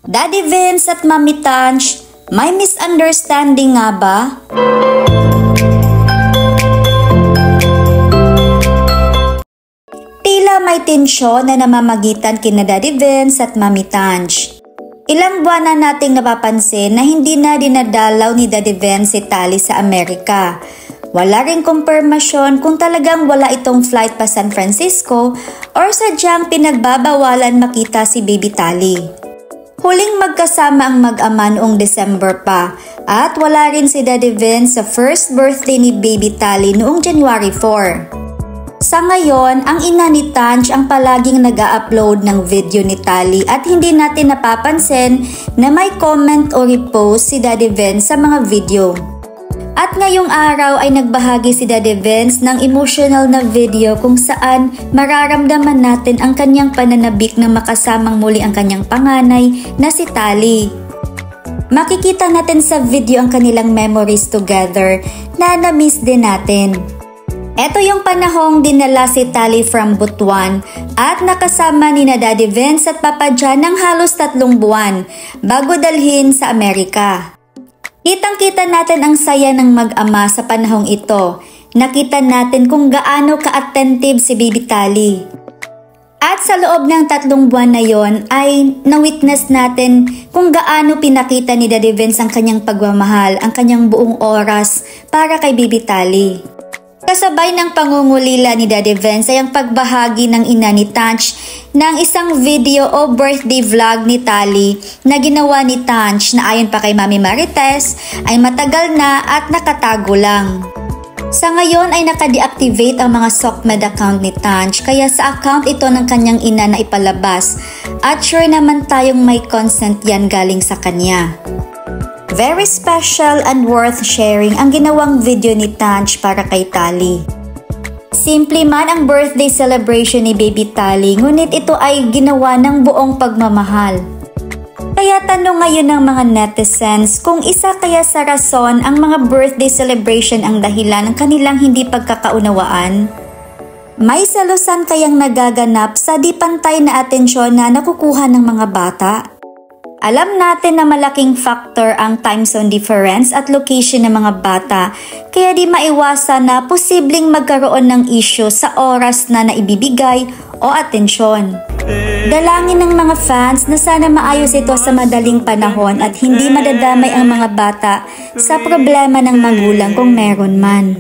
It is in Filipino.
Daddy Vince at Mommy Tanch, may misunderstanding nga ba? Tila may tensyon na namamagitan kina Daddy Vince at Mommy Tanch. Ilang buwan na nating napapansin na hindi na dinadalaw ni Daddy Vince si Tali sa Amerika. Wala ring kumpirmasyon kung talagang wala itong flight pa San Francisco or sadyang pinagbabawalan makita si Baby Tali. Huling magkasama ang mag-ama noong December pa at wala rin si Daddy Vince sa first birthday ni Baby Tali noong January 4. Sa ngayon, ang ina ni Tanch ang palaging nag-a-upload ng video ni Tali at hindi natin napapansin na may comment o repost si Daddy Vince sa mga video. At ngayong araw ay nagbahagi si Daddy Vince ng emotional na video kung saan mararamdaman natin ang kanyang pananabik na makasamang muli ang kanyang panganay na si Tali. Makikita natin sa video ang kanilang memories together na na-miss din natin. Ito yung panahong dinala si Tali from Butuan at nakasama ni na Daddy Vince at Papa John ng halos 3 buwan bago dalhin sa Amerika. Kitang-kita natin ang saya ng mag-ama sa panahong ito. Nakita natin kung gaano ka-attentive si Baby Tali. At sa loob ng 3 buwan na yon ay na-witness natin kung gaano pinakita ni Daddy Vince ang kanyang pagmamahal, ang kanyang buong oras para kay Baby Tali. Kasabay ng pangungulila ni Daddy Vince ay ang pagbahagi ng ina ni Tanch ng isang video o birthday vlog ni Tali na ginawa ni Tanch na ayon pa kay Mami Marites ay matagal na at nakatago lang. Sa ngayon ay naka-deactivate ang mga SOCMED account ni Tanch kaya sa account ito ng kanyang ina na ipalabas at sure naman tayong may consent yan galing sa kanya. Very special and worth sharing ang ginawang video ni Tanch para kay Tali. Simple man ang birthday celebration ni Baby Tali, ngunit ito ay ginawa ng buong pagmamahal. Kaya tanong ngayon ng mga netizens kung isa kaya sa rason ang mga birthday celebration ang dahilan ng kanilang hindi pagkakaunawaan? May selosan kayang nagaganap sa di pantay na atensyon na nakukuha ng mga bata? Alam natin na malaking factor ang time zone difference at location ng mga bata, kaya di maiwasan na posibleng magkaroon ng issue sa oras na naibibigay o atensyon. Dalangin ng mga fans na sana maayos ito sa madaling panahon at hindi madadamay ang mga bata sa problema ng magulang kung meron man.